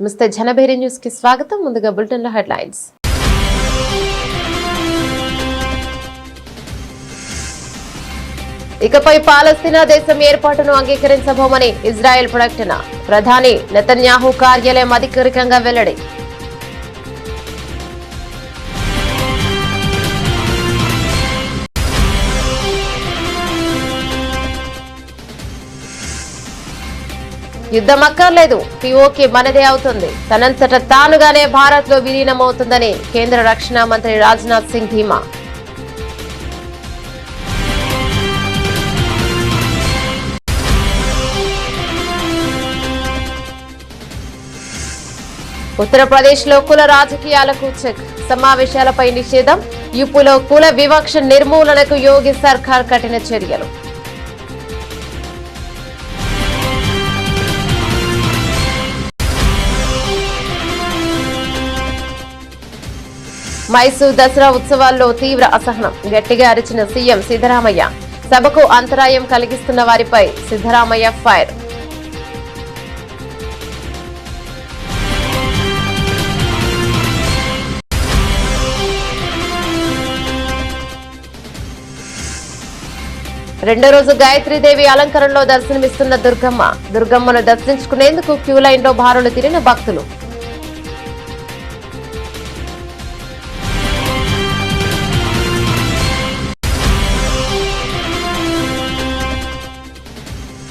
నమస్తే జనబేరి న్యూస్ కి స్వాగతం. ముందుగా బులెటిన్ లో హెడ్లైన్స్. ఇకపై పాలస్తీనా దేశం ఏర్పాటును అంగీకరించబోమని ఇజ్రాయెల్ ప్రకటన. ప్రధాని నెతన్యాహు కార్యాలయం అధికారికంగా వెల్లడి. యుద్ధం అక్కర్లేదు, పీఓకే మనదే అవుతుంది, తనంతట తానుగానే భారత్ లో విలీనమవుతుందని కేంద్ర రక్షణ మంత్రి రాజ్నాథ్ సింగ్ ధీమా. ఉత్తరప్రదేశ్ లో కుల రాజకీయాలకు చెక్. సమావేశాలపై నిషేధం. యూపీలో కుల వివక్ష నిర్మూలనకు యోగి సర్కార్ కఠిన చర్యలు. మైసూర్ దసరా ఉత్సవాల్లో తీవ్ర అసహనం. గట్టిగా అరిచిన సీఎం సిద్ధరామయ్య. సభకు అంతరాయం కలిగిస్తున్న వారిపై సిద్ధరామయ్య ఫైర్. రెండో రోజు గాయత్రీదేవి అలంకరణలో దర్శనమిస్తున్న దుర్గమ్మ. దుర్గమ్మను దర్శించుకునేందుకు క్యూ లైన్ లో బారులు తీరిన భక్తులు.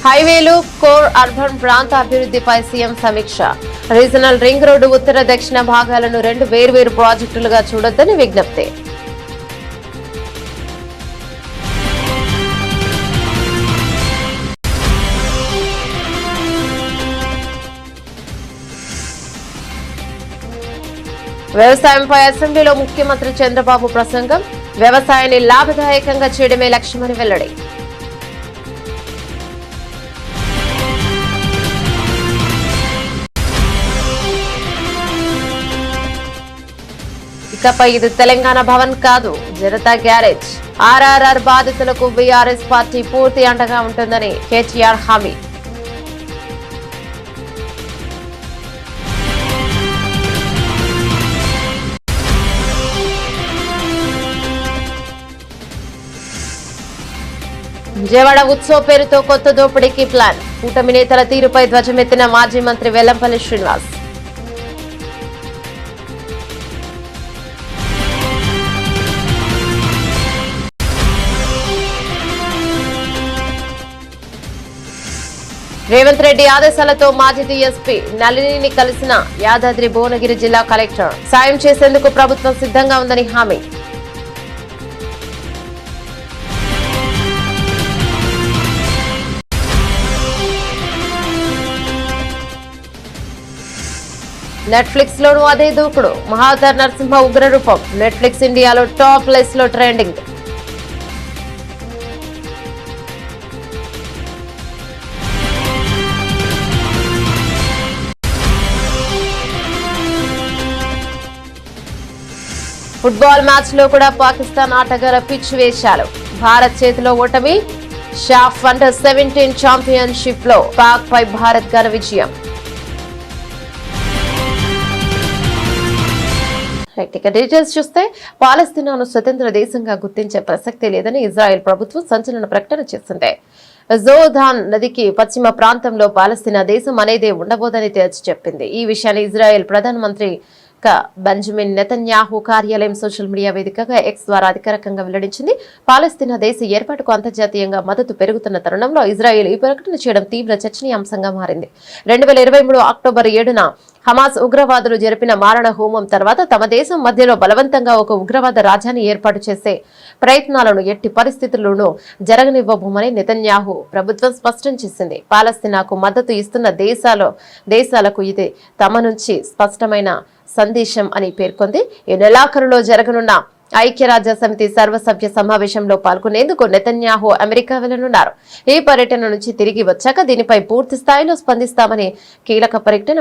హైవేలు, కోర్ అర్బన్ ప్రాంత అభివృద్ధిపై సీఎం సమీక్ష. రీజనల్ రింగ్ రోడ్డు ఉత్తర దక్షిణ భాగాలను 2 వేర్వేరు ప్రాజెక్టులుగా చూడొద్దని విజ్ఞప్తి. వ్యవసాయంపై అసెంబ్లీలో ముఖ్యమంత్రి చంద్రబాబు ప్రసంగం. వ్యవసాయాన్ని లాభదాయకంగా చేయడమే లక్ష్యమని వెల్లడి. ఇకపై ఇది తెలంగాణ భవన్ కాదు, జనతా గ్యారేజ్. ఆర్ఆర్ఆర్ బాధితులకు బీఆర్ఎస్ పార్టీ పూర్తి అండగా ఉంటుందని కేటీఆర్ హామీ. విజయవాడ ఉత్సవ్ పేరుతో కొత్త దోపిడీకి ప్లాన్. కూటమి నేతల తీరుపై ధ్వజమెత్తిన మాజీ మంత్రి వెల్లంపల్లి శ్రీనివాస్. రేవంత్ రెడ్డి ఆదేశాలతో మాజీ డీఎస్పీ నళినిని కలిసిన యాదాద్రి భువనగిరి జిల్లా కలెక్టర్. సాయం చేసేందుకు ప్రభుత్వం సిద్ధంగా ఉందని హామీ. నెట్ఫ్లిక్స్ లోనూ అదే దూకుడు. మహావతార్ నరసింహ ఉగ్రరూపం. నెట్ఫ్లిక్స్ ఇండియాలో టాప్ లిస్ట్ లో ట్రెండింగ్. ఫుట్బాల్ మ్యాచ్ లో కూడా పాకిస్తాన్ ఆటగాళ్ల పిచ్ వేశాలు. భారత్ చేతిలో ఓటమి. షాఫ్ అండర్-17 ఛాంపియన్షిప్ లో పాక్ పై భారత్ ఘన విజయం. డీటెయిల్స్ చూస్తే, పాలస్తీనాను స్వతంత్ర దేశంగా గుర్తించే ప్రసక్తే లేదని ఇజ్రాయెల్ ప్రభుత్వం సంచలన ప్రకటన చేసింది. జోర్దాన్ నదికి పశ్చిమ ప్రాంతంలో పాలస్తీనా దేశం అనేదే ఉండబోదని తేల్చి చెప్పింది. ఈ విషయాన్ని ఇజ్రాయెల్ ప్రధానమంత్రి బెంజమిన్ నెతన్యాహు కార్యాలయం సోషల్ మీడియా వేదికగా ఎక్స్ ద్వారా అధికారికంగా వెల్లడించింది. పాలస్తీనా దేశ ఏర్పాటుకు అంతర్జాతీయంగా మద్దతు పెరుగుతున్న తరుణంలో ఇజ్రాయెల్ ఈ ప్రకటన చేయడం తీవ్ర చర్చనీయాంశంగా మారింది. 2023 అక్టోబర్ 7న హమాస్ ఉగ్రవాదులు జరిపిన మారణ హోమం తర్వాత తమ దేశం మధ్యలో బలవంతంగా ఒక ఉగ్రవాద రాజ్యాన్ని ఏర్పాటు చేసే ప్రయత్నాలను ఎట్టి పరిస్థితుల్లోనూ జరగనివ్వబోమని నెతన్యాహు ప్రభుత్వం స్పష్టం చేసింది. పాలస్తీనాకు మద్దతు ఇస్తున్న దేశాలకు ఇది తమ నుంచి స్పష్టమైన సందేశం అని పేర్కొంది. ఈ నెలాఖరులో జరగనున్న ఐక్యరాజ్య సమితి సర్వసభ్య సమావేశంలో పాల్గొనేందుకు నెతన్యాహు అమెరికా వెళ్లనున్నారు. ఈ పర్యటన నుంచి తిరిగి వచ్చాక దీనిపై పూర్తి స్థాయిలో స్పందిస్తామని కీలక పర్యటన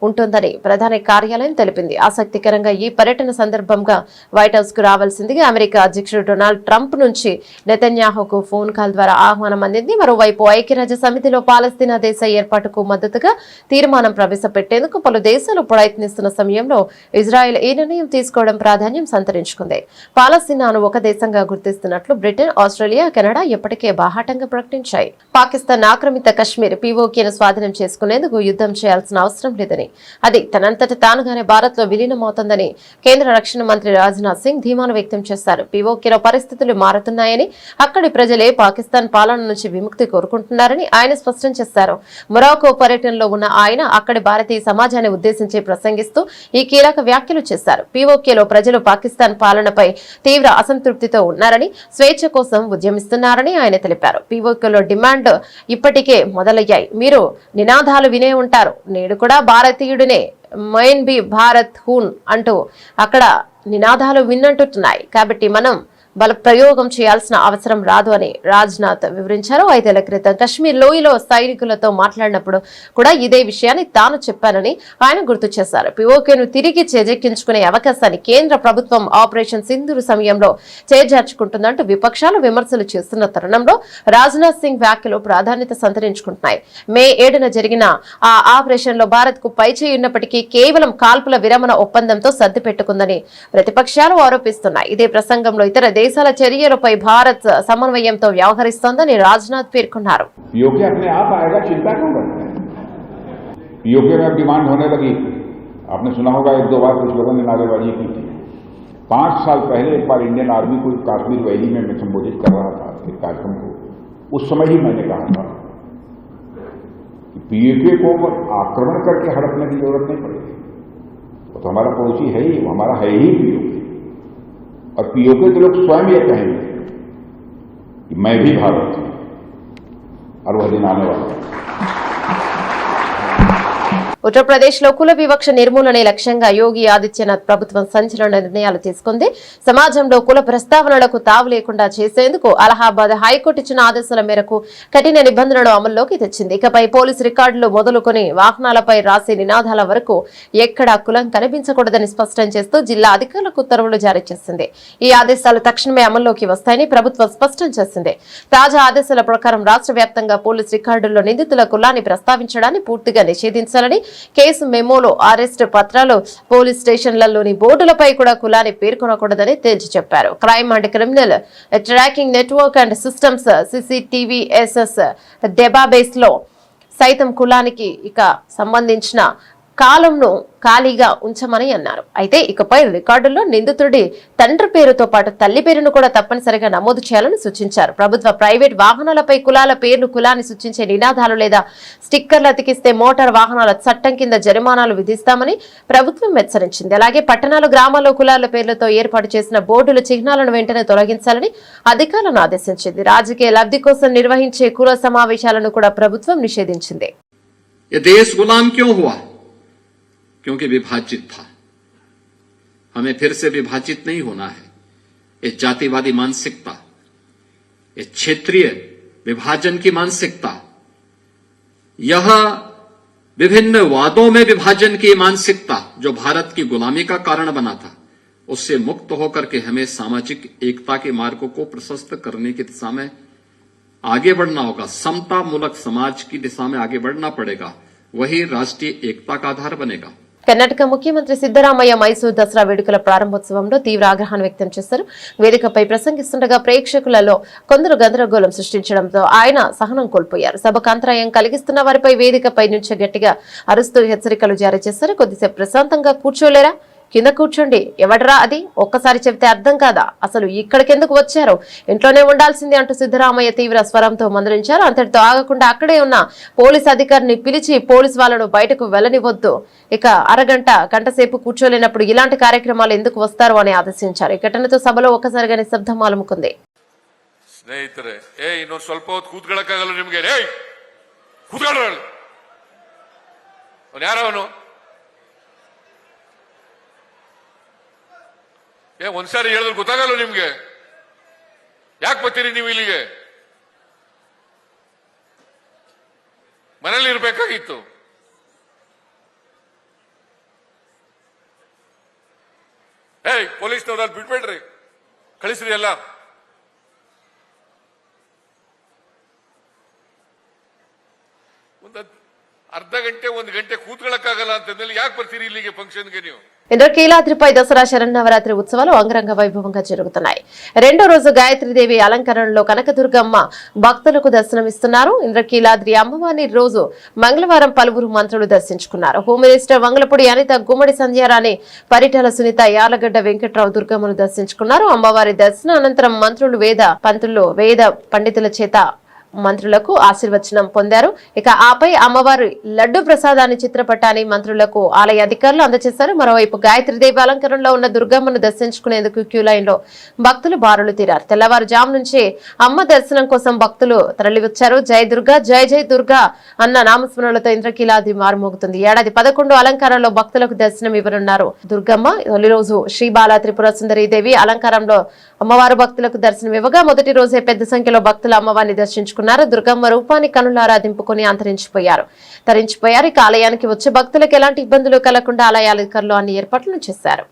ఉంటుందని ప్రధాని కార్యాలయం తెలిపింది. ఆసక్తికరంగా ఈ పర్యటన సందర్భంగా వైట్ హౌస్ కు రావాల్సిందిగా అమెరికా అధ్యక్షుడు డొనాల్డ్ ట్రంప్ నుంచి నెతన్యాహుకు ఫోన్ కాల్ ద్వారా ఆహ్వానం అందింది. మరోవైపు ఐక్యరాజ్య సమితిలో పాలస్తీనా దేశ ఏర్పాటుకు మద్దతుగా తీర్మానం ప్రవేశపెట్టేందుకు పలు దేశాలు ప్రయత్నిస్తున్న సమయంలో ఇజ్రాయెల్ ఈ నిర్ణయం తీసుకోవడం ప్రాధాన్యం సంతరించుకుంది. పాలస్తీనాను ఒక దేశంగా గుర్తిస్తున్నట్లు బ్రిటన్, ఆస్ట్రేలియా, కెనడా ఇప్పటికే బాహాటంగా ప్రకటించాయి. పాకిస్తాన్ ఆక్రమిత కశ్మీర్ పీఓకేను స్వాధీనం చేసుకునేందుకు యుద్ధం చేయాల్సిన అవసరం లేదని, అది తనంతట తానుగానే భారత్ లో విలీనమవుతుందని కేంద్ర రక్షణ మంత్రి రాజ్నాథ్ సింగ్ ధీమాను వ్యక్తం చేశారు. పీఓకేలో పరిస్థితులు మారుతున్నాయని, అక్కడి ప్రజలే పాకిస్తాన్ పాలన నుంచి విముక్తి కోరుకుంటున్నారని ఆయన స్పష్టం చేశారు. మొరాకో పర్యటనలో ఉన్న ఆయన అక్కడి భారతీయ సమాజాన్ని ఉద్దేశించి ప్రసంగిస్తూ ఈ కీలక వ్యాఖ్యలు చేశారు. పీఓకేలో ప్రజలు పాకిస్తాన్ పాలనపై తీవ్ర అసంతృప్తితో ఉన్నారని, స్వేచ్ఛ కోసం ఉద్యమిస్తున్నారని ఆయన తెలిపారు. పీఓకేలో డిమాండ్ ఇప్పటికే మొదలయ్యాయి. మీరు నినాదాలు వినే ఉంటారు. నేడు కూడా భారతీయుడినే, మైన్ బి భారత్ హూన్ అంటూ అక్కడ నినాదాలు విన్నంటున్నాయి. కాబట్టి మనం బల ప్రయోగం చేయాల్సిన అవసరం రాదు అని రాజ్నాథ్ వివరించారు. 5 ఏళ్ల క్రితం కశ్మీర్ లోయలో సైనికులతో మాట్లాడినప్పుడు కూడా ఇదే విషయాన్ని తాను చెప్పానని ఆయన గుర్తు చేశారు. పీఓకేను తిరిగి చేజెక్కించుకునే అవకాశాన్ని కేంద్ర ప్రభుత్వం ఆపరేషన్ సింధూర్ సమయంలో చేజార్చుకుంటుందంటూ విపక్షాలు విమర్శలు చేస్తున్న తరుణంలో రాజ్నాథ్ సింగ్ వ్యాఖ్యలు ప్రాధాన్యత సంతరించుకుంటున్నాయి. మే 7న జరిగిన ఆ ఆపరేషన్ లో భారత్ కు పైచేయి ఉన్నప్పటికీ కేవలం కాల్పుల విరమణ ఒప్పందంతో సర్ది పెట్టుకుందని ప్రతిపక్షాలు ఆరోపిస్తున్నాయి. ఇదే ప్రసంగంలో ఇతర దేశాల చర్యలపై భారత్ సమన్వయంతో వ్యవహరిస్తోందని రాజ్నాథ్ పేర్కొన్నారు. पीओके अपने आप आएगा, चिंता क्यों करते हैं? पीओके में अब डिमांड होने लगी. आपने सुना होगा 1-2 बार कुछ लोगों ने नारेबाजी की थी. 5 साल पहले एक बार इंडियन आर्मी को कश्मीर वैली में मैं संबोधित कर रहा था एक कार्यक्रम को. उस समय ही मैंने कहा था कि पीओके को आक्रमण करके हड़पने की जरूरत नहीं पड़ेगी. वो तो हमारा पड़ोसी है ही, वो हमारा है ही पीओके. और पीओके के लोग स्वयं ये कहेंगे कि मैं भी भारत हूं और वह दिन आने वाला है. ఉత్తరప్రదేశ్ లో కుల వివక్ష నిర్మూలనే లక్ష్యంగా యోగి ఆదిత్యనాథ్ ప్రభుత్వం సంచలన నిర్ణయాలు తీసుకుంది. సమాజంలో కుల ప్రస్తావనలకు తావు లేకుండా చేసేందుకు అలహాబాద్ హైకోర్టు ఇచ్చిన ఆదేశాల మేరకు కఠిన నిబంధనలు అమల్లోకి తెచ్చింది. ఇకపై పోలీసు రికార్డులు మొదలుకొని వాహనాలపై రాసే నినాదాల వరకు ఎక్కడా కులం కనిపించకూడదని స్పష్టం చేస్తూ జిల్లా అధికారులకు ఉత్తర్వులు జారీ చేసింది. ఈ ఆదేశాలు తక్షణమే అమల్లోకి వస్తాయని ప్రభుత్వం స్పష్టం చేసింది. తాజా ఆదేశాల ప్రకారం రాష్ట్ర వ్యాప్తంగా పోలీసు రికార్డుల్లో నిందితుల కులాన్ని ప్రస్తావించడాన్ని పూర్తిగా నిషేధించాలని, కేసు మెమోలో, అరెస్ట్ పత్రాలు, పోలీస్ స్టేషన్లలోని బోర్డులపై కూడా కులాన్ని పేర్కొనకూడదని తేల్చి చెప్పారు. Crime and criminal tracking network and systems CCTVSS database లో సైతం కులానికి ఇక సంబంధించిన కాలంను ఖాళీగా ఉంచమని అన్నారు. అయితే ఇకపై రికార్డుల్లో నిందితుడి తండ్రి పేరుతో పాటు తల్లి పేరును కూడా తప్పనిసరిగా నమోదు చేయాలని సూచించారు. ప్రభుత్వ, ప్రైవేట్ వాహనాలపై కులాల పేర్లు, కులాన్ని సూచించే నినాదాలు లేదా స్టిక్కర్లు అతికిస్తే మోటార్ వాహనాల చట్టం కింద జరిమానాలు విధిస్తామని ప్రభుత్వం హెచ్చరించింది. అలాగే పట్టణాలు, గ్రామాల్లో కులాల పేర్లతో ఏర్పాటు చేసిన బోర్డుల చిహ్నాలను వెంటనే తొలగించాలని అధికారులను ఆదేశించింది. రాజకీయ లబ్ధి కోసం నిర్వహించే కుల సమావేశాలను కూడా ప్రభుత్వం నిషేధించింది. क्योंकि विभाजित था. हमें फिर से विभाजित नहीं होना है. ये जातिवादी मानसिकता, ये क्षेत्रीय विभाजन की मानसिकता, यह विभिन्न वादों में विभाजन की मानसिकता जो भारत की गुलामी का कारण बना था, उससे मुक्त होकर के हमें सामाजिक एकता के मार्ग को प्रशस्त करने की दिशा में आगे बढ़ना होगा. समता मूलक समाज की दिशा में आगे बढ़ना पड़ेगा. वही राष्ट्रीय एकता का आधार बनेगा. కర్ణాటక ముఖ్యమంత్రి సిద్దరామయ్య మైసూర్ దసరా వేడుకల ప్రారంభోత్సవంలో తీవ్ర ఆగ్రహాన్ని వ్యక్తం చేశారు. వేదికపై ప్రసంగిస్తుండగా ప్రేక్షకులలో కొందరు గందరగోళం సృష్టించడంతో ఆయన సహనం కోల్పోయారు. సభకు అంతరాయం కలిగిస్తున్న వారిపై వేదికపై నుంచి గట్టిగా అరుస్తూ హెచ్చరికలు జారీ చేశారు. కొద్దిసేపు ప్రశాంతంగా కూర్చోలేరా, కింద కూర్చోండి, ఎవడరా అది, ఒక్కసారి చెప్తే అర్థం కాదా, అసలు ఇక్కడికెందుకు వచ్చారు, ఇంట్లోనే ఉండాల్సింది అంటూ సిద్దరామయ్య తీవ్ర స్వరంతో మందలించారు. అంతటితో ఆగకుండా అక్కడే ఉన్న పోలీస్ అధికారిని పిలిచి పోలీసు వాళ్ళను బయటకు వెళ్లనివద్దు, ఇక గంట సేపు కూర్చోలేనప్పుడు ఇలాంటి కార్యక్రమాలు ఎందుకు వస్తారు అని ఆదేశించారు. ఈ ఘటనతో సభలో ఒక్కసారిగా నిశ్శబ్దం అలుముకుంది. ಸ್ನೇಹಿತರೆ, ಇನ್ನೊಂದು ಸ್ವಲ್ಪ ಹೊತ್ತು ಕೂತ್ಕೊಳ್ಳಕ್ಕಾಗಲ್ಲ ನಿಮ್ಗೆ? ರೇ ಕೂತ್ಕೊಳ್ಳ, ಯಾರವನು? ಒಂದ್ಸಾರಿ ಹೇಳಿದ್ರೆ ಗೊತ್ತಾಗಲ್ಲ ನಿಮ್ಗೆ? ಯಾಕೆ ಬರ್ತೀರಿ ನೀವು ಇಲ್ಲಿಗೆ? ಮನೇಲಿ ಇರ್ಬೇಕಾಗಿತ್ತು. ಪೊಲೀಸ್ನವ್ರು ಅಲ್ಲಿ ಬಿಟ್ಬೇಡ್ರಿ, ಕಳಿಸ್ರಿ ಎಲ್ಲ. ಒಂದು ಅರ್ಧ ಗಂಟೆ 1 ಗಂಟೆ ಕೂತ್ಕೊಳ್ಳಕ್ಕಾಗಲ್ಲ ಅಂತಂದ್ರೆ ಯಾಕೆ ಬರ್ತೀರಿ ಇಲ್ಲಿಗೆ ಫಂಕ್ಷನ್ಗೆ ನೀವು? ఇంద్రకీలాద్రిపై దసరా శరన్నవరాత్రి ఉత్సవాలు అంగరంగ వైభవంగా జరుగుతున్నాయి. రెండో రోజు గాయత్రీదేవి అలంకరణలో కనకదుర్గమ్మ భక్తులకు దర్శనమిస్తున్నారు. ఇంద్రకీలాద్రి అమ్మవారిని రోజు మంగళవారం పలువురు మంత్రులు దర్శించుకున్నారు. హోమ్ మినిస్టర్ వంగలపూడి అనిత, గుమ్మడి సంధ్యారాణి, పరిటాల సునీత, యాలగడ్డ వెంకట్రావు దుర్గమ్మను దర్శించుకున్నారు. అమ్మవారి దర్శనం అనంతరం మంత్రులు వేద పండితుల చేత మంత్రులకు ఆశీర్వచనం పొందారు. ఇక ఆపై అమ్మవారి లడ్డు ప్రసాదాన్ని చిత్రపటాన్ని మంత్రులకు ఆలయ అధికారులు అందజేశారు. మరోవైపు గాయత్రీదేవి అలంకరణలో ఉన్న దుర్గమ్మను దర్శించుకునేందుకు క్యూ లైన్ లో భక్తులు బారులు తీరారు. తెల్లవారుజాము నుంచి అమ్మ దర్శనం కోసం భక్తులు తరలివచ్చారు. జై దుర్గా, జై జై దుర్గా అన్న నామస్మరణలతో ఇంద్రకీలాద్రి మారుమోగుతుంది. ఏడాది 11 అలంకారంలో భక్తులకు దర్శనం ఇవ్వనున్నారు దుర్గమ్మ. తొలి రోజు శ్రీ బాల త్రిపుర సుందరీదేవి అలంకారంలో అమ్మవారు భక్తులకు దర్శనం ఇవ్వగా, మొదటి రోజే పెద్ద సంఖ్యలో భక్తులు అమ్మవారిని దర్శించుకున్నారు. దుర్గమ్మ రూపాన్ని కనులారా దింపుకొని తరించిపోయారు. ఇక ఆలయానికి వచ్చే భక్తులకు ఎలాంటి ఇబ్బందులు కలగకుండా ఆలయ అధికారులు అన్ని ఏర్పాట్లు చేశారు.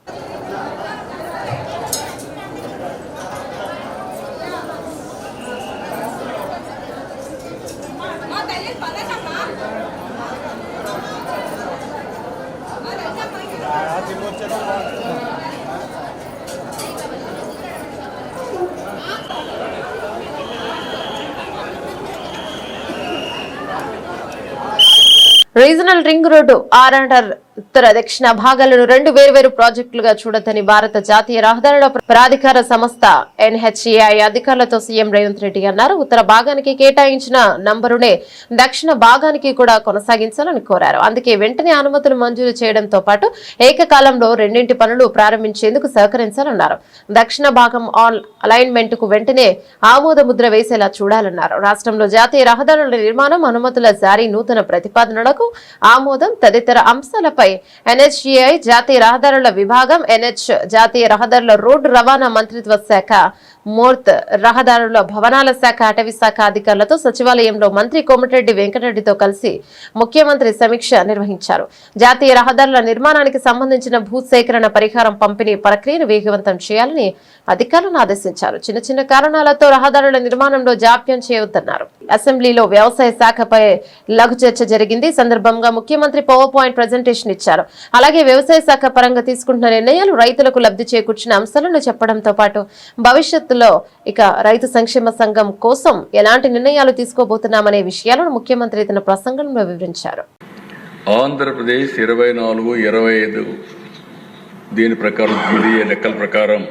రీజనల్ రింగ్ రోడ్డు ఆర్ఆర్ ఉత్తర దక్షిణ భాగాలను 2 వేర్వేరు ప్రాజెక్టులుగా చూడొద్దని భారత జాతీయ రహదారుల ప్రాధికార సంస్థ NHAI అధికారులతో సీఎం రేవంత్ రెడ్డి అన్నారు. ఉత్తర భాగానికి కేటాయించిన నంబరునే దక్షిణ భాగానికి కూడా కొనసాగించాలని కోరారు. అందుకే వెంటనే అనుమతులు మంజూరు చేయడంతో పాటు ఏకకాలంలో 2 పనులు ప్రారంభించేందుకు సహకరించాలన్నారు. దక్షిణ భాగం అలైన్మెంట్ కు వెంటనే ఆమోద ముద్ర వేసేలా చూడాలన్నారు. రాష్ట్రంలో జాతీయ రహదారుల నిర్మాణం, అనుమతుల జారీ, నూతన ప్రతిపాదనలకు ఆమోదం తదితర అంశాలపై NHAI జాతీయ రహదారుల విభాగం, NH జాతీయ రహదారుల రోడ్డు రవాణా మంత్రిత్వ శాఖ, మోర్త్ రహదారుల భవనాల శాఖ, అటవీ శాఖ అధికారులతో సచివాలయంలో మంత్రి కోమటిరెడ్డి వెంకటరెడ్డితో కలిసి ముఖ్యమంత్రి సమీక్ష నిర్వహించారు. జాతీయ రహదారుల నిర్మాణానికి సంబంధించిన భూసేకరణ పరిహారం పంపిణీ ప్రక్రియను వేగవంతం చేయాలని అధికారులను ఆదేశించారు. చిన్న కారణాలతో రహదారుల నిర్మాణంలో జాప్యం చేయవద్దన్నారు. అసెంబ్లీలో వ్యవసాయ శాఖపై లఘు చర్చ జరిగింది. సందర్భంగా ముఖ్యమంత్రి పవర్ పాయింట్ ప్రజెంటేషన్ ఇచ్చారు. అలాగే వ్యవసాయ శాఖ పరంగా తీసుకుంటున్న నిర్ణయాలు రైతులకు లబ్ధి చేకూర్చిన అంశాలను చెప్పడంతో పాటు భవిష్యత్తులో ఇక రైతు సంక్షేమ సంఘం కోసం ఎలాంటి నిర్ణయాలు తీసుకోబోతున్నామనే విషయాలను ముఖ్యమంత్రి తన ప్రసంగంలో వివరించారు. ఆంధ్రప్రదేశ్ 24-25 దీని ప్రకారం లెక్కల ప్రకారం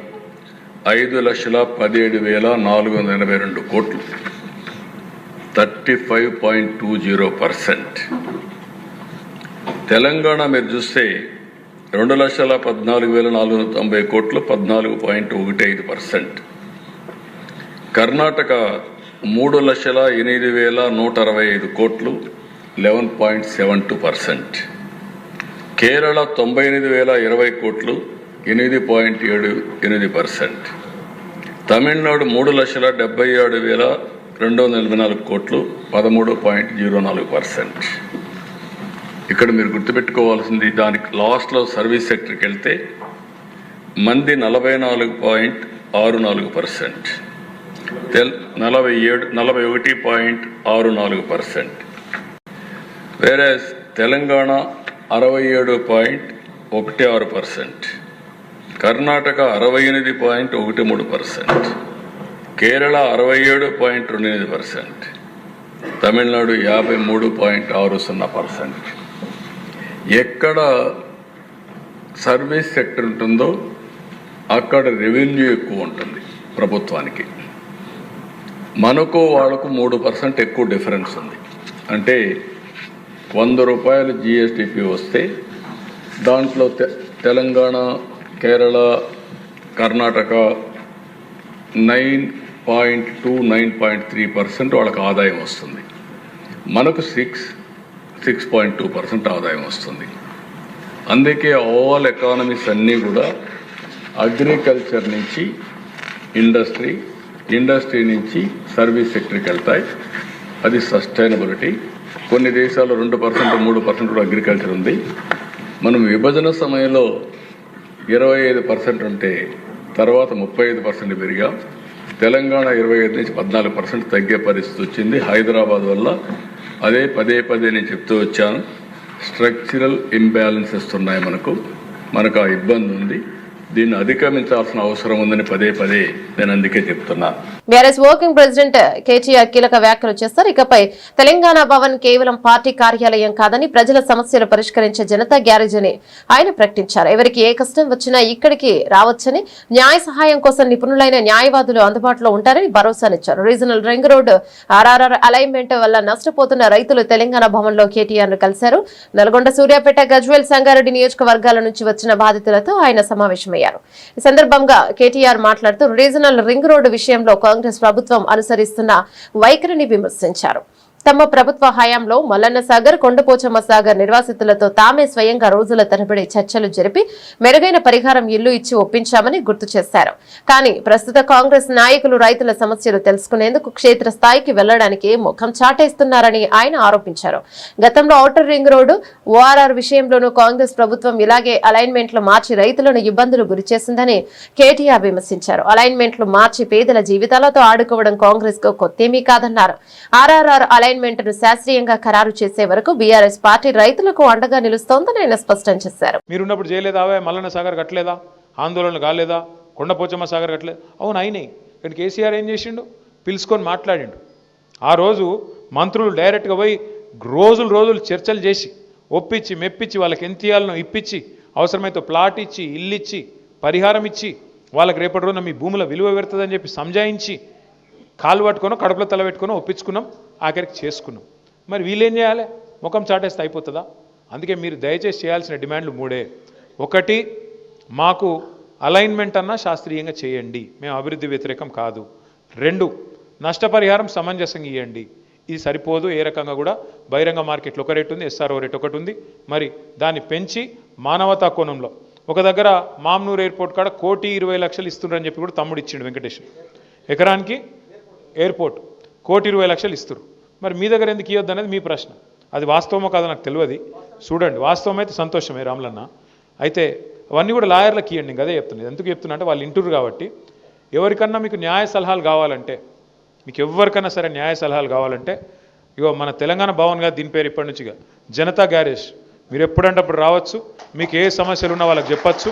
5,17,482 కోట్లు, 35.20%. తెలంగాణ మీరు చూస్తే 2,14,490 కోట్లు, 14.15%. కర్ణాటక 3,08,165 కోట్లు, 11.72%. కేరళ 98,020 కోట్లు, 8.78%. తమిళనాడు 3,77,244 కోట్లు, 13.04%. ఇక్కడ మీరు గుర్తుపెట్టుకోవాల్సింది, దానికి లాస్ట్లో సర్వీస్ సెక్టర్కి వెళ్తే మంది 44.64%, 41.64%. వేరే తెలంగాణ 67.16%, కర్ణాటక 68.13%, కేరళ 67.28%, తమిళనాడు 53.60%. ఎక్కడ సర్వీస్ సెక్టర్ ఉంటుందో అక్కడ రెవెన్యూ ఎక్కువ ఉంటుంది ప్రభుత్వానికి. మనకు వాళ్ళకు 3% ఎక్కువ డిఫరెన్స్ ఉంది. అంటే 100 రూపాయలు జిఎస్టిపి వస్తే దాంట్లో తెలంగాణ, కేరళ, కర్ణాటక 9.3% వాళ్ళకి ఆదాయం వస్తుంది. మనకు 6.2% ఆదాయం వస్తుంది. అందుకే ఆల్ ఎకానమీస్ అన్నీ కూడా అగ్రికల్చర్ నుంచి ఇండస్ట్రీ, ఇండస్ట్రీ నుంచి సర్వీస్ సెక్టర్కి వెళ్తాయి. అది సస్టైనబిలిటీ. కొన్ని దేశాల్లో 2%, 3% కూడా అగ్రికల్చర్ ఉంది. మనం విభజన సమయంలో 25% ఉంటే తర్వాత 35% పెరిగాం. తెలంగాణ 25 నుంచి 14% తగ్గే పరిస్థితి వచ్చింది హైదరాబాద్ వల్ల. అదే పదే నేను చెప్తూ వచ్చాను, స్ట్రక్చరల్ ఇంబ్యాలెన్సెస్ ఉన్నాయి మనకు ఆ ఇబ్బంది ఉంది. దీన్ని అధిగమించాల్సిన అవసరం ఉందని పదే నేను అందుకే చెప్తున్నాను. బీఆర్ఎస్ వర్కింగ్ ప్రెసిడెంట్ కేటీఆర్ కీలక వ్యాఖ్యలు చేస్తారు. ఇకపై తెలంగాణ భవన్ కేవలం పార్టీ కార్యాలయం కాదని ప్రజల సమస్యలు పరిష్కరించే జనతా గ్యారేజ్ అని ఆయన ప్రకటించారు. ఎవరికి ఏ కష్టం వచ్చినా ఇక్కడికి రావచ్చని, న్యాయ సహాయం కోసం నిపుణులైన న్యాయవాదులు అందుబాటులో ఉంటారని భరోసానిచ్చారు. Regional ring road RRR alignment వల్ల నష్టపోతున్న రైతులు తెలంగాణ భవన్ లో కేటీఆర్ ను కలిశారు. నల్గొండ, సూర్యాపేట, గజ్వేల్, సంగారెడ్డి నియోజకవర్గాల నుంచి వచ్చిన బాధితులతో ఆయన సమావేశమయ్యారు. ఈ సందర్భంగా కేటీఆర్ మాట్లాడుతూ రీజనల్ రింగ్ రోడ్డు విషయంలో కాంగ్రెస్ ప్రభుత్వం అనుసరిస్తున్న వైఖరిని విమర్శించారు. తమ ప్రభుత్వ హయాంలో మల్లన్న సాగర్, కొండపోచమ్మ సాగర్ నిర్వాసితులతో తామే స్వయంగా రోజుల తరబడి చర్చలు జరిపి మెరుగైన పరిహారం ఇల్లు ఇచ్చి ఒప్పించామని గుర్తు చేశారు. కానీ ప్రస్తుత కాంగ్రెస్ నాయకులు రైతుల సమస్యలు తెలుసుకునేందుకు క్షేత్రస్థాయికి వెళ్లడానికి ముఖం చాటేస్తున్నారని ఆయన ఆరోపించారు. గతంలో ఔటర్ రింగ్ రోడ్డు, ఓఆర్ఆర్ విషయంలోనూ కాంగ్రెస్ ప్రభుత్వం ఇలాగే అలైన్మెంట్లు మార్చి రైతులను ఇబ్బందులు గురిచేసిందని కేటీఆర్ విమర్శించారు. అలైన్మెంట్లు మార్చి పేదల జీవితాలతో ఆడుకోవడం కాంగ్రెస్ కు కొత్తేమీ కాదన్నారు. ఆర్ఆర్ఆర్ అలైన్మెంట్ ను శాస్త్రీయంగా ఖరారు చేసే వరకు బీఆర్ఎస్ పార్టీ రైతులకు అండగా నిలుస్తోందని ఆయన స్పష్టం చేశారు. మీరున్నప్పుడు చేయలేదా? మల్లన్న సాగర్ కట్టలేదా? ఆందోళనలు కాలేదా? కొండపోచమ్మ సాగర్ కట్టలేదు? అవును, అయినాయి. ఇక్కడ కేసీఆర్ ఏం చేసిండు? పిలుచుకొని మాట్లాడిండు. ఆ రోజు మంత్రులు డైరెక్ట్గా పోయి రోజులు చర్చలు చేసి ఒప్పించి మెప్పించి వాళ్ళకి ఎంత ఇయ్యాలనో ఇప్పించి, అవసరమైతే ప్లాట్ ఇచ్చి, ఇల్లు ఇచ్చి, పరిహారం ఇచ్చి, వాళ్ళకి రేపటి రోజున మీ భూముల విలువ పెడుతుందని చెప్పి సంజాయించి కాలు పట్టుకొని కడుపులో తల పెట్టుకొని ఒప్పించుకున్నాం, ఆఖరికి చేసుకున్నాం. మరి వీళ్ళేం చేయాలి? ముఖం చాటేస్తే అయిపోతుందా? అందుకే మీరు దయచేసి చేయాల్సిన డిమాండ్లు 3. 1, మాకు అలైన్మెంట్ అన్నా శాస్త్రీయంగా చేయండి, మేము అభివృద్ధి వ్యతిరేకం కాదు. 2, నష్టపరిహారం సమంజసంగా ఇవ్వండి. ఇది సరిపోదు, ఏ రకంగా కూడా బహిరంగ మార్కెట్లో ఒక రేటు ఉంది, ఎస్ఆర్ఓ రేట్ ఒకటి ఉంది. మరి దాన్ని పెంచి మానవతా కోణంలో ఒక దగ్గర మామ్నూర్ ఎయిర్పోర్ట్ కాడ 1,20,00,000 ఇస్తున్నారని చెప్పి కూడా తమ్ముడు ఇచ్చిండు వెంకటేష్. ఎకరానికి ఎయిర్పోర్ట్ 1,20,00,000 ఇస్తారు. మరి మీ దగ్గర ఎందుకు ఇవ్వద్దు అనేది మీ ప్రశ్న. అది వాస్తవమో కాదో నాకు తెలియదు. చూడండి, వాస్తవం అయితే సంతోషమే రాములన్న. అయితే అవన్నీ కూడా లాయర్లకు ఇవ్వండి. అదే చెప్తున్నాను. ఎందుకు చెప్తున్నా అంటే వాళ్ళు ఇంటూరు కాబట్టి, ఎవరికన్నా మీకు న్యాయ సలహాలు కావాలంటే, మీకు ఎవరికన్నా సరే న్యాయ సలహాలు కావాలంటే, ఇగో మన తెలంగాణ భవన్ గారు దీని పేరు ఇప్పటి నుంచిగా జనతా గ్యారేజ్. మీరు ఎప్పుడంటే అప్పుడు రావచ్చు, మీకు ఏ సమస్యలు ఉన్నా వాళ్ళకి చెప్పచ్చు.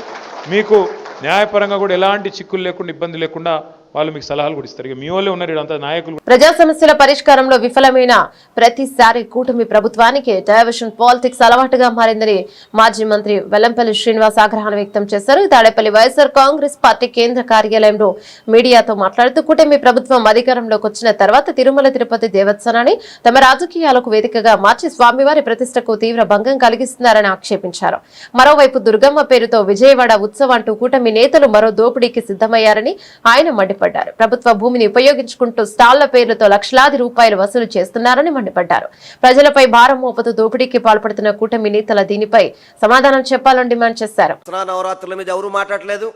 మీకు న్యాయపరంగా కూడా ఎలాంటి చిక్కులు లేకుండా, ఇబ్బంది లేకుండా వాళ్ళు మీకు సలహాలు కూడా ఇస్తారు. మీ వాళ్ళే ఉన్నారు ఇదంతా నాయకులు. ప్రజా సమస్యల పరిష్కారంలో విఫలమైన ప్రతిసారి కూటమి ప్రభుత్వానికి డైవర్షన్ పాలిటిక్స్ అలవాటుగా మారిందని మాజీ మంత్రి వెల్లంపల్లి శ్రీనివాస్ ఆగ్రహాన్ని వ్యక్తం చేశారు. తాడేపల్లి వైఎస్ఆర్ కాంగ్రెస్ పార్టీ కేంద్ర కార్యాలయంలో మీడియాతో మాట్లాడుతూ కూటమి ప్రభుత్వం అధికారంలోకి వచ్చిన తర్వాత తిరుమల తిరుపతి దేవస్థానాన్ని తమ రాజకీయాలకు వేదికగా మార్చి స్వామివారి ప్రతిష్టకు తీవ్ర భంగం కలిగిస్తున్నారని ఆక్షేపించారు. మరోవైపు దుర్గమ్మ పేరుతో విజయవాడ ఉత్సవం అంటూ కూటమి నేతలు మరో దోపిడీకి సిద్ధమయ్యారని ఆయన మండిపడ్డారు. ప్రభుత్వ భూమిని ఉపయోగించుకుంటూ స్టాళ్ల పేర్లతో లక్షలాది రూపాయలు వసూలు చేస్తున్నారని మండిపడ్డారు. ప్రజలపై భారం మోపుతూ దోపిడీకి పాల్పడుతున్న కూటమి నేతల దీనిపై సమాధానం చెప్పాలని డిమాండ్ చేశారు. నవరాత్రుల మీద ఎవరు మాట్లాడలేదు.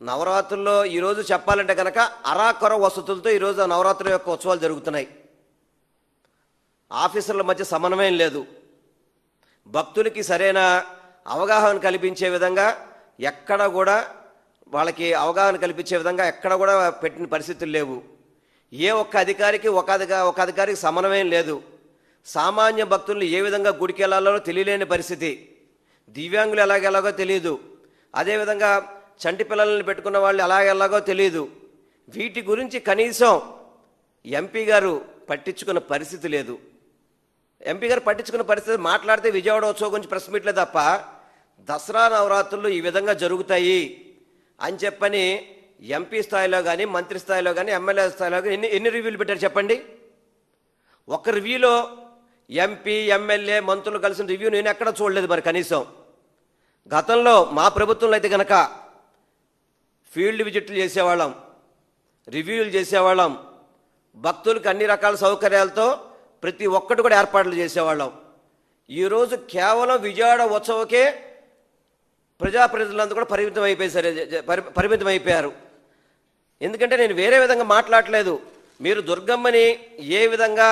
నవరాత్రుల్లో ఈరోజు చెప్పాలంటే కనుక అరాకొర వసతులతో ఈరోజు నవరాత్రుల యొక్క ఉత్సవాలు జరుగుతున్నాయి. ఆఫీసర్ల మధ్య సమన్వయం లేదు. భక్తులకి సరైన అవగాహన కల్పించే విధంగా ఎక్కడ కూడా వాళ్ళకి అవగాహన కల్పించే విధంగా ఎక్కడ కూడా పెట్టిన పరిస్థితులు లేవు. ఏ ఒక్క అధికారికి ఒక అధికారికి సమన్వయం లేదు. సామాన్య భక్తులను ఏ విధంగా గుడికి వెళ్ళాలో తెలియలేని పరిస్థితి. దివ్యాంగులు ఎలాగో తెలియదు. అదేవిధంగా చంటి పిల్లల్ని పెట్టుకున్న వాళ్ళు ఎలాగో తెలియదు. వీటి గురించి కనీసం ఎంపీ గారు పట్టించుకున్న పరిస్థితి లేదు. ఎంపీ గారు పట్టించుకున్న పరిస్థితి మాట్లాడితే విజయవాడ ఉత్సవం గురించి ప్రెస్ మీట్లే తప్ప దసరా నవరాత్రులు ఈ విధంగా జరుగుతాయి అని చెప్పని ఎంపీ స్థాయిలో కానీ, మంత్రి స్థాయిలో కానీ, ఎమ్మెల్యే స్థాయిలో కానీ ఎన్ని రివ్యూలు పెట్టారు చెప్పండి. ఒక రివ్యూలో ఎంపీ, ఎమ్మెల్యే, మంత్రులు కలిసిన రివ్యూ నేను ఎక్కడ చూడలేదు. మరి కనీసం గతంలో మా ప్రభుత్వంలో అయితే కనుక ఫీల్డ్ విజిట్లు చేసేవాళ్ళం, రివ్యూలు చేసేవాళ్ళం, భక్తులకు అన్ని రకాల సౌకర్యాలతో ప్రతి ఒక్కటి కూడా ఏర్పాట్లు చేసేవాళ్ళం. ఈరోజు కేవలం విజయవాడ ఉత్సవకే ప్రజాప్రతినిధులందరూ కూడా పరిమితం అయిపోయారు. ఎందుకంటే నేను వేరే విధంగా మాట్లాడలేదు. మీరు దుర్గమ్మని ఏ విధంగా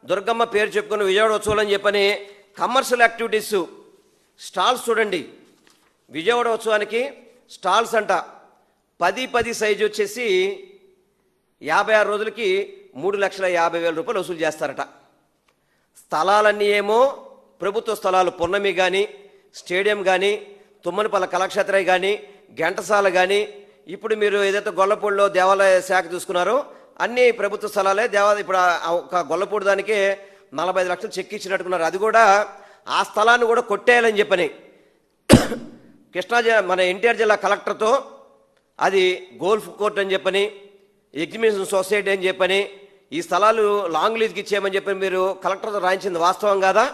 దుర్గమ్మ పేరు చెప్పుకుని విజయవాడ ఉత్సవాలు అని చెప్పని కమర్షియల్ యాక్టివిటీస్ స్టాల్స్ చూడండి. విజయవాడ ఉత్సవానికి స్టాల్స్ అంట 10 సైజు వచ్చేసి 56 రోజులకి 3,50,000 రూపాయలు వసూలు చేస్తారట. స్థలాలన్నీ ఏమో ప్రభుత్వ స్థలాలు, పున్నమి కానీ, స్టేడియం కానీ, తుమ్మనిపల్ల కళాక్షేత్ర కానీ, ఘంటసాల కానీ, ఇప్పుడు మీరు ఏదైతే గొల్లపూడిలో దేవాలయ శాఖ చూసుకున్నారో అన్ని ప్రభుత్వ స్థలాలే. ఇప్పుడు ఒక గొల్లపూడి దానికే 45 లక్షలు చెక్ ఇచ్చినట్టుకున్నారు. అది కూడా ఆ స్థలాన్ని కూడా కొట్టేయాలని చెప్పని కృష్ణా మన ఎన్టీఆర్ జిల్లా కలెక్టర్తో అది గోల్ఫ్ కోర్ట్ అని చెప్పని, ఎగ్జిబిషన్ సొసైటీ అని చెప్పని, ఈ స్థలాలు లాంగ్ లీజ్కి ఇచ్చేయమని చెప్పని మీరు కలెక్టర్తో రాయించింది వాస్తవం కాదా?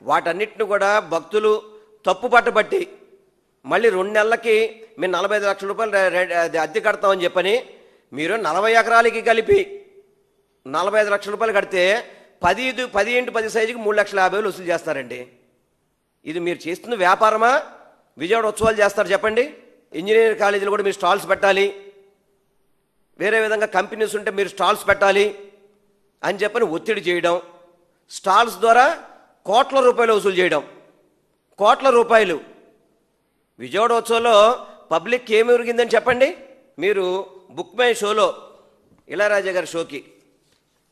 వాటన్నిటిని కూడా భక్తులు తప్పు పట్టబట్టి మళ్ళీ 2 నెలలకి మేము 45 లక్షల రూపాయలు అద్దె కడతామని చెప్పని మీరు 40 ఎకరాలకి కలిపి 45 లక్షల రూపాయలు కడితే 10 సైజుకి 3,50,000 వసూలు చేస్తారండి. ఇది మీరు చేస్తున్న వ్యాపారమా? విజయవాడ ఉత్సవాలు చేస్తారు చెప్పండి. ఇంజనీరింగ్ కాలేజీలు కూడా మీరు స్టాల్స్ పెట్టాలి, వేరే విధంగా కంపెనీస్ ఉంటే మీరు స్టాల్స్ పెట్టాలి అని చెప్పని ఒత్తిడి చేయడం, స్టాల్స్ ద్వారా కోట్ల రూపాయలు వసూలు చేయడం. కోట్ల రూపాయలు విజయవాడ ఉత్సవంలో పబ్లిక్ ఏమి ఉరిగిందని చెప్పండి. మీరు బుక్ మై షోలో ఇళయరాజా గారి షోకి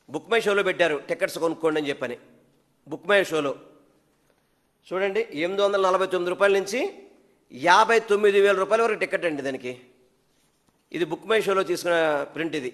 బుక్ మై షోలో పెట్టారు టికెట్స్ కొనుక్కోండి అని చెప్పని. బుక్ మై షోలో చూడండి 849 రూపాయల నుంచి 59,000 రూపాయల వరకు టికెట్ అండి దానికి. ఇది బుక్ మై షోలో తీసుకున్న ప్రింట్. ఇది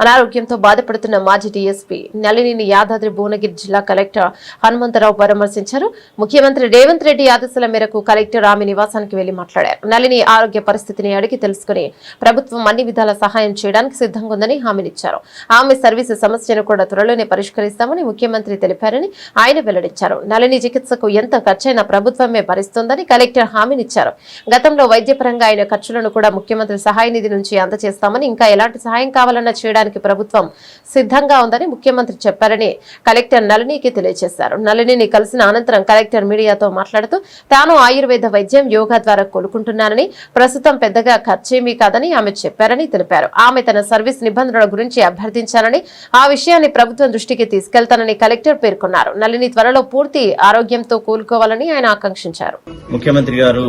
అనారోగ్యంతో బాధపడుతున్న మాజీ డీఎస్పీ నళినిని యాదాద్రి భువనగిరి జిల్లా కలెక్టర్ హనుమంతరావు పరామర్శించారు. ముఖ్యమంత్రి రేవంత్ రెడ్డి ఆదేశాల మేరకు కలెక్టర్ ఆమె నివాసానికి వెళ్లి మాట్లాడారు. నళిని ఆరోగ్య పరిస్థితిని అడిగి తెలుసుకుని ప్రభుత్వం అన్ని విధాల సహాయం చేయడానికి సిద్ధంగా ఉందని హామీనిచ్చారు. ఆమె సర్వీసు సమస్యను కూడా త్వరలోనే పరిష్కరిస్తామని ముఖ్యమంత్రి తెలిపారని ఆయన వెల్లడించారు. నళిని చికిత్సకు ఎంత ఖర్చైనా ప్రభుత్వమే భరిస్తోందని కలెక్టర్ హామీనిచ్చారు. గతంలో వైద్యపరంగా ఆయన ఖర్చులను కూడా ముఖ్యమంత్రి సహాయ నిధి నుంచి అందజేస్తామని, ఇంకా ఎలాంటి సహాయం కావాలన్నా చేయడానికి ప్రభుత్వం సిద్ధంగా ఉందని ముఖ్యమంత్రి చెప్పారని కలెక్టర్ నళినికి తెలియజేశారు. నళినిని కలిసిన అనంతరం కలెక్టర్ మీడియాతో మాట్లాడుతూ తాను ఆయుర్వేద వైద్యం, యోగా ద్వారా కోలుకుంటున్నానని, ప్రస్తుతం పెద్దగా ఖర్చేమీ కాదని ఆమె చెప్పారని తెలిపారు. ఆమె తన సర్వీస్ నిబంధనల గురించి అభ్యర్థించారని, ఆ విషయాన్ని ప్రభుత్వం దృష్టికి తీసుకెళ్తానని కలెక్టర్ పేర్కొన్నారు. నళిని త్వరలో పూర్తి ఆరోగ్యంతో కోలుకోవాలని ఆయన ఆకాంక్షించారు. ముఖ్యమంత్రి గారు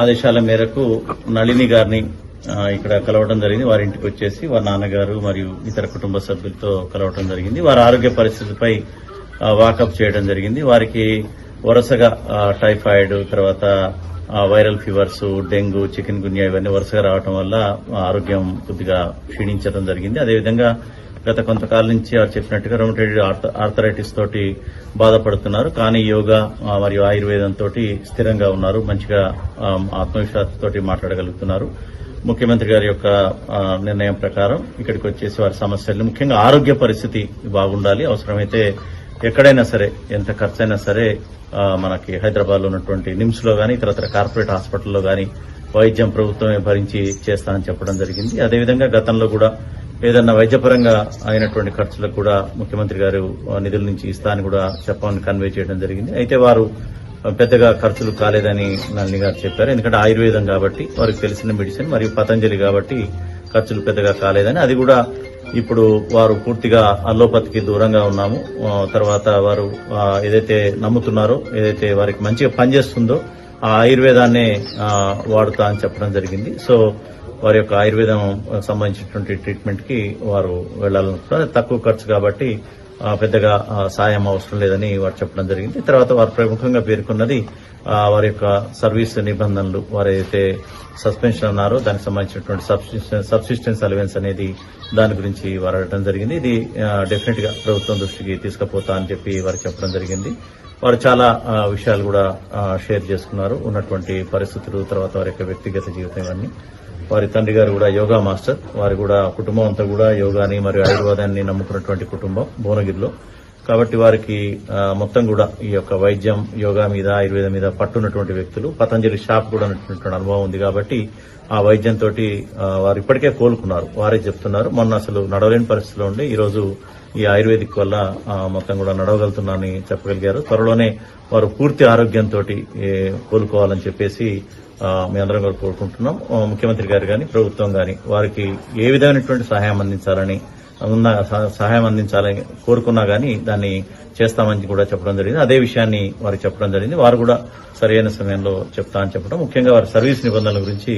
ఆదేశాల మేరకు నళిని గారిని ఇక్కడ కలవడం జరిగింది. వారి ఇంటికి వచ్చేసి వారి నాన్నగారు మరియు ఇతర కుటుంబ సభ్యులతో కలవడం జరిగింది. వారి ఆరోగ్య పరిస్థితిపై వాకప్ చేయడం జరిగింది. వారికి వరుసగా టైఫాయిడ్, తర్వాత వైరల్ ఫీవర్స్, డెంగ్యూ, చికెన్ గున్యా ఇవన్నీ వరుసగా రావడం వల్ల ఆరోగ్యం కొద్దిగా క్షీణించడం జరిగింది. అదేవిధంగా గత కొంతకాలం నుంచి వారు చెప్పినట్టుగా రొమటైడ్ ఆర్థరైటిస్ తోటి బాధపడుతున్నారు. కానీ యోగా మరియు ఆయుర్వేదం తోటి స్థిరంగా ఉన్నారు. మంచిగా ఆత్మవిశ్వాసంతో మాట్లాడగలుగుతున్నారు. ముఖ్యమంత్రి గారి యొక్క నిర్ణయం ప్రకారం ఇక్కడికి వచ్చేసి వారి సమస్యలు, ముఖ్యంగా ఆరోగ్య పరిస్థితి బాగుండాలి. అవసరమైతే ఎక్కడైనా సరే, ఎంత ఖర్చైనా సరే మనకి హైదరాబాద్ లో ఉన్నటువంటి నిమ్స్ లో గానీ, ఇతర కార్పొరేట్ హాస్పిటల్లో గానీ వైద్యం ప్రభుత్వమే భరించి చేస్తానని చెప్పడం జరిగింది. అదేవిధంగా గతంలో కూడా ఏదన్నా వైద్యపరంగా అయినటువంటి ఖర్చులకు కూడా ముఖ్యమంత్రి గారు నిధుల నుంచి ఇస్తానని కూడా చెప్పమని కన్వే చేయడం జరిగింది. అయితే వారు పెద్దగా ఖర్చులు కాలేదని నళిని గారు చెప్పారు. ఎందుకంటే ఆయుర్వేదం కాబట్టి వారికి తెలిసిన మెడిసిన్, మరియు పతంజలి కాబట్టి ఖర్చులు పెద్దగా కాలేదని, అది కూడా ఇప్పుడు వారు పూర్తిగా అల్లోపతికి దూరంగా ఉన్నాము. తర్వాత వారు ఏదైతే నమ్ముతున్నారో, ఏదైతే వారికి మంచిగా పనిచేస్తుందో ఆ ఆయుర్వేదాన్నే వాడుతా అని చెప్పడం జరిగింది. సో వారి యొక్క ఆయుర్వేదం సంబంధించినటువంటి ట్రీట్మెంట్ కి వారు వెళ్లాలనుకుంటున్నారు. తక్కువ ఖర్చు కాబట్టి పెద్దగా సాయం అవసరం లేదని వారు చెప్పడం జరిగింది. తర్వాత వారు ప్రముఖంగా పేర్కొన్నది వారి యొక్క సర్వీస్ నిబంధనలు, వారు ఏదైతే సస్పెన్షన్ అన్నారో దానికి సంబంధించినటువంటి సబ్సిస్టెన్స్ అలవెన్స్ అనేది, దాని గురించి వారు అడగడం జరిగింది. ఇది డెఫినెట్ గా ప్రభుత్వం దృష్టికి తీసుకుపోతా అని చెప్పి వారు చెప్పడం జరిగింది. వారు చాలా విషయాలు కూడా షేర్ చేసుకున్నారు, ఉన్నటువంటి పరిస్థితులు, తర్వాత వారి యొక్క వ్యక్తిగత జీవితం ఇవన్నీ. వారి తండ్రి గారు కూడా యోగా మాస్టర్, వారు కూడా కుటుంబం అంతా కూడా యోగాని మరియు ఆయుర్వేదాన్ని నమ్ముకున్నటువంటి కుటుంబం భువనగిరిలో. కాబట్టి వారికి మొత్తం కూడా ఈ యొక్క వైద్యం, యోగా మీద, ఆయుర్వేదం మీద పట్టున్నటువంటి వ్యక్తులు. పతంజలి షాప్ కూడా ఉన్నటువంటి అనుభవం ఉంది కాబట్టి ఆ వైద్యంతో వారు ఇప్పటికే కోలుకున్నారు. వారే చెప్తున్నారు, మొన్న అసలు నడవలేని పరిస్థితిలో ఉండి ఈ రోజు ఈ ఆయుర్వేదిక్ వల్ల మొత్తం కూడా నడవగలుగుతున్నారని చెప్పగలిగారు. త్వరలోనే వారు పూర్తి ఆరోగ్యంతో కోలుకోవాలని చెప్పేసి మీ అందరం కూడా కోరుకుంటున్నాం. ముఖ్యమంత్రి గారు కానీ ప్రభుత్వం కానీ వారికి ఏ విధమైనటువంటి సహాయం అందించాలని కోరుకున్నా కానీ దాన్ని చేస్తామని కూడా చెప్పడం జరిగింది. అదే విషయాన్ని వారికి చెప్పడం జరిగింది. వారు కూడా సరైన సమయంలో చెప్తా అని చెప్పడం, ముఖ్యంగా వారి సర్వీస్ నిబంధనల గురించి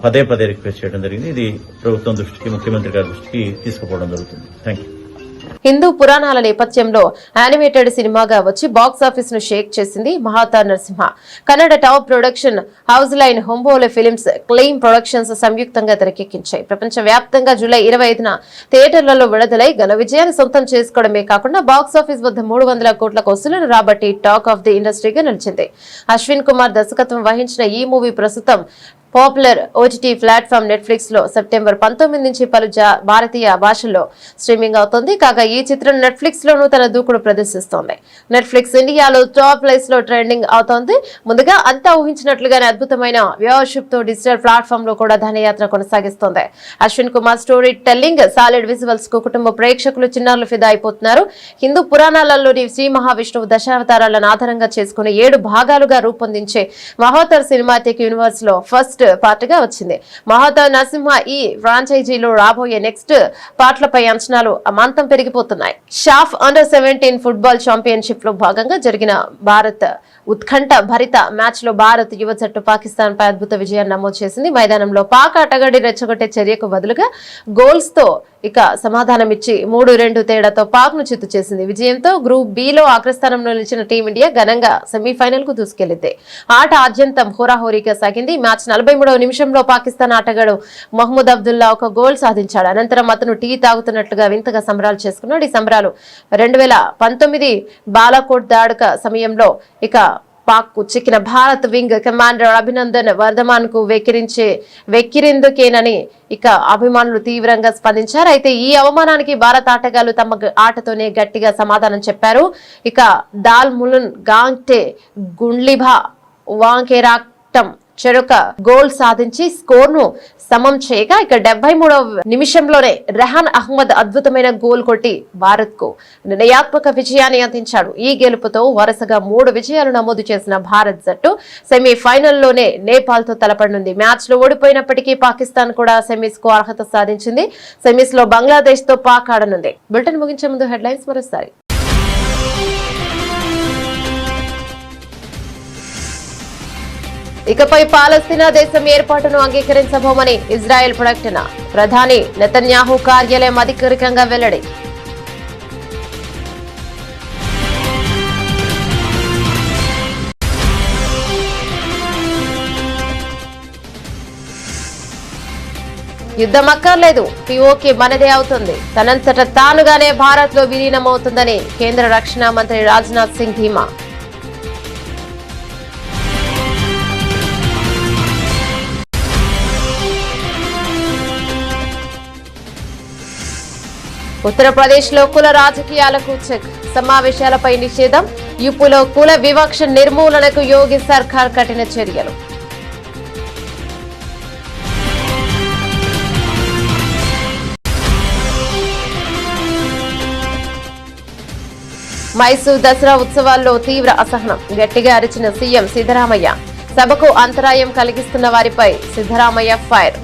పదే రిక్వెస్ట్ చేయడం జరిగింది. ఇది ప్రభుత్వం దృష్టికి, ముఖ్యమంత్రి గారి దృష్టికి తీసుకుపోవడం జరుగుతుంది. Thank you. హిందూ పురాణాల నేపథ్యంలో యానిమేటెడ్ సినిమాగా వచ్చి బాక్సాఫీస్ ను షేక్ చేసింది మహాతా Narasimha. Kannada top production house line Hombale Films, Kleem Productions సంయుక్తంగా తెరకెక్కించాయి. ప్రపంచ వ్యాప్తంగా జూలై 25న థియేటర్లలో విడుదలై ఘన విజయాన్ని సొంతం చేసుకోవడమే కాకుండా బాక్సాఫీస్ వద్ద 300 కోట్ల వసూళ్లను రాబట్టి టాక్ ఆఫ్ ది ఇండస్ట్రీగా నిలిచింది. అశ్విన్ కుమార్ దర్శకత్వం వహించిన ఈ మూవీ ప్రస్తుతం పాపులర్ ఓటీటీ ప్లాట్ఫామ్ నెట్ఫ్లిక్స్ లో సెప్టెంబర్ 19 నుంచి పలు భారతీయ భాషల్లో స్ట్రీమింగ్ అవుతోంది. కాగా ఈ చిత్రం నెట్ఫ్లిక్స్ లోనూ తన దూకుడు ప్రదర్శిస్తోంది. నెట్ఫ్లిక్స్ ఇండియాలో టాప్ ప్లేస్ లో ట్రెండింగ్ అవుతోంది. ముందుగా అంతా ఊహించినట్లుగానే అద్భుతమైన వ్యూవర్షిప్ తో డిజిటల్ ప్లాట్ఫామ్ లో కూడా ధనయాత్ర కొనసాగిస్తోంది. Ashwin Kumar story telling, solid visuals కు కుటుంబ ప్రేక్షకులు చిన్నారులు ఫిదా అయిపోతున్నారు. హిందూ పురాణాలలోని శ్రీ మహావిష్ణువు దశావతారాలను ఆధారంగా చేసుకుని 7 భాగాలుగా రూపొందించే మహోత్తర్ సినిమాటిక్ యూనివర్స్ లో ఫస్ట్ పార్ట్ గా వచ్చింది. మహాతా నరసింహ ఈ ఫ్రాంచైజీలో రాబోయే నెక్స్ట్ పార్ట్లపై అంచనాలు అమాంతం పెరిగిపోతున్నాయి. షాఫ్ అండర్-17 ఫుట్బాల్ ఛాంపియన్షిప్ లో భాగంగా జరిగిన భారత్ ఉత్కంఠ భరిత మ్యాచ్ లో భారత్ యువ జట్టు పాకిస్తాన్ పై అద్భుత విజయాన్ని నమోదు చేసింది. మైదానంలో పాక్ ఆటగాడి రెచ్చగొట్టే చర్యకు బదులుగా గోల్స్ తో సమాధానమిచ్చి 3-2 తేడాతో పాక్ ను చిత్తు చేసింది. విజయంతో గ్రూప్ బి లో అగ్రస్థానంలో నిలిచిన టీమిండియా ఘనంగా సెమీఫైనల్ కు దూసుకెళ్లింది. ఆట ఆద్యంతం హోరాహోరీగా సాగింది. మ్యాచ్ 43వ నిమిషంలో పాకిస్తాన్ ఆటగాడు మహ్మూద్ అబ్దుల్లా ఒక గోల్ సాధించాడు. అనంతరం అతను టీ తాగుతున్నట్లుగా వింతగా సంబరాలు చేసుకున్నాడు. ఈ సంబరాలు 2019 బాలాకోట్ దాడుక సమయంలో పాక్ కు చిక్కిన భారత్ వింగ్ కమాండర్ అభినందన్ వర్ధమాన్ కు వెక్కిరిందుకేనని అభిమానులు తీవ్రంగా స్పందించారు. అయితే ఈ అవమానానికి భారత ఆటగాళ్లు తమ ఆటతోనే గట్టిగా సమాధానం చెప్పారు. దాల్ ములున్ గాంగ్టే గుండ్లిభా వాంకేరాక్టం చెరొక గోల్ సాధించి స్కోర్ ను సమం చేయగా 73వ నిమిషంలోనే రెహాన్ అహ్మద్ అద్భుతమైన గోల్ కొట్టి భారత్ కు నిర్ణయాత్మక విజయాన్ని అందించాడు. ఈ గెలుపుతో వరుసగా 3 విజయాలు నమోదు చేసిన భారత్ జట్టు సెమీఫైనల్లోనే నేపాల్ తో తలపడనుంది. మ్యాచ్ లో ఓడిపోయినప్పటికీ పాకిస్తాన్ కూడా సెమీస్ కు అర్హత సాధించింది. సెమీస్ లో బంగ్లాదేశ్ తో పాక్ ఆడనుంది. బులెటిన్ ముగించే ముందు హెడ్లైన్స్ మరోసారి. ఇకపై పాలస్తీనా దేశం ఏర్పాటును అంగీకరించబోమని ఇజ్రాయెల్ ప్రకటన. ప్రధాని నెతన్యాహు కార్యాలయం అధికారికంగా వెల్లడి. యుద్ధం అక్కర్లేదు, పిఓకే మనదే అవుతుంది. తనంతట తానుగానే భారత్ లో విలీనమవుతుందని కేంద్ర రక్షణ మంత్రి రాజ్నాథ్ సింగ్ ధీమా. ఉత్తరప్రదేశ్ లో కుల రాజకీయాలకు చెక్. సమావేశాలపై నిషేధం. యూపీలో కుల వివక్ష నిర్మూలనకు యోగి సర్కార్ కఠిన చర్యలు. మైసూర్ దసరా ఉత్సవాల్లో తీవ్ర అసహనం. గట్టిగా అరిచిన సీఎం సిద్ధరామయ్య. సభకు అంతరాయం కలిగిస్తున్న వారిపై సిద్ధరామయ్య ఫైర్.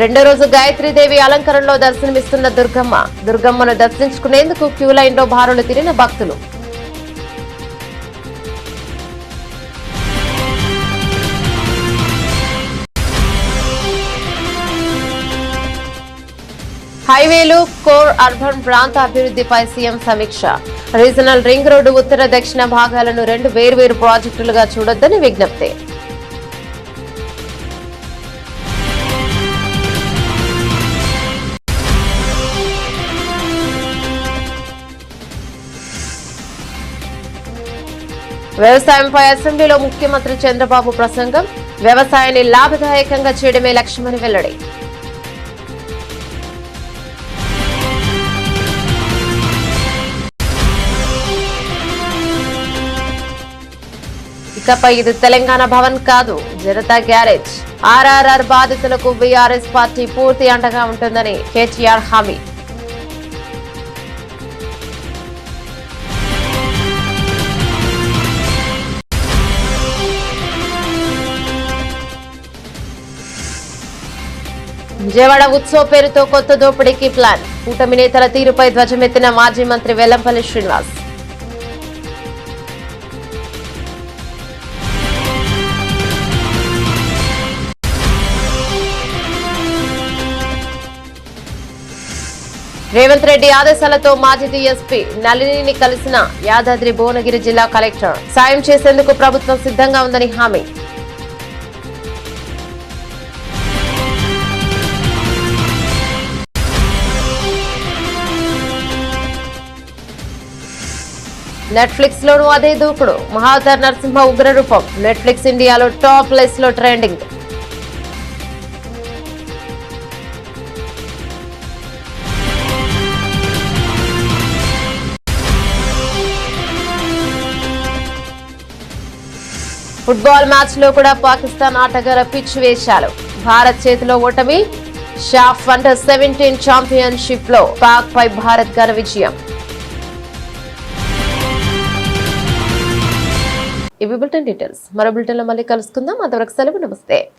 రెండో రోజు గాయత్రీదేవి అలంకరణలో దర్శనమిస్తున్న దుర్గమ్మ. దుర్గమ్మను దర్శించుకునేందుకు క్యూ లైన్ లో బారులు తిరిగిన భక్తులు. హైవేలు, కోర్ అర్బన్ ప్రాంత అభివృద్ధిపై సీఎం సమీక్ష. రీజనల్ రింగ్ రోడ్డు ఉత్తర దక్షిణ భాగాలను 2 వేర్వేరు ప్రాజెక్టులుగా చూడొద్దని విజ్ఞప్తి. వ్యవసాయంపై అసెంబ్లీలో ముఖ్యమంత్రి చంద్రబాబు ప్రసంగం. వ్యవసాయాన్ని లాభదాయకంగా చేయడమే లక్ష్యమని వెల్లడి. ఇకపై ఇది తెలంగాణ భవన్ కాదు, జనతా గ్యారేజ్. ఆర్ఆర్ఆర్ బాధితులకు బీఆర్ఎస్ పార్టీ పూర్తి అండగా ఉంటుందని కేటీఆర్ హామీ. విజయవాడ ఉత్సవ్ పేరుతో కొత్త దోపిడీకి ప్లాన్. కూటమి నేతల తీరుపై ధ్వజమెత్తిన మాజీ మంత్రి వెల్లంపల్లి శ్రీనివాస్. రేవంత్ రెడ్డి ఆదేశాలతో మాజీ డీఎస్పీ నళినిని కలిసిన యాదాద్రి భువనగిరి జిల్లా కలెక్టర్. సాయం చేసేందుకు ప్రభుత్వం సిద్ధంగా ఉందని హామీ. నెట్ఫ్లిక్స్ లోనూ అదే దూకుడు. మహావతార్ నరసింహ ఉగ్ర రూపం. నెట్ఫ్లిక్స్ ఇండియాలో టాప్ లిస్ట్ లో ట్రెండింగ్. ఫుట్బాల్ మ్యాచ్ లో కూడా పాకిస్తాన్ ఆటగాళ్ల పిచ్ వేశారు. భారత్ చేతిలో ఓటమి. షాఫ్ అండర్-17 ఛాంపియన్షిప్ లో పాక్ పై భారత్ ఘన విజయం. ఇవి బులెటిన్ డీటెయిల్స్. మరో బులెటిన్ లో మళ్ళీ కలుసుకుందాం. అంతవరకు సెలవు. నమస్తే.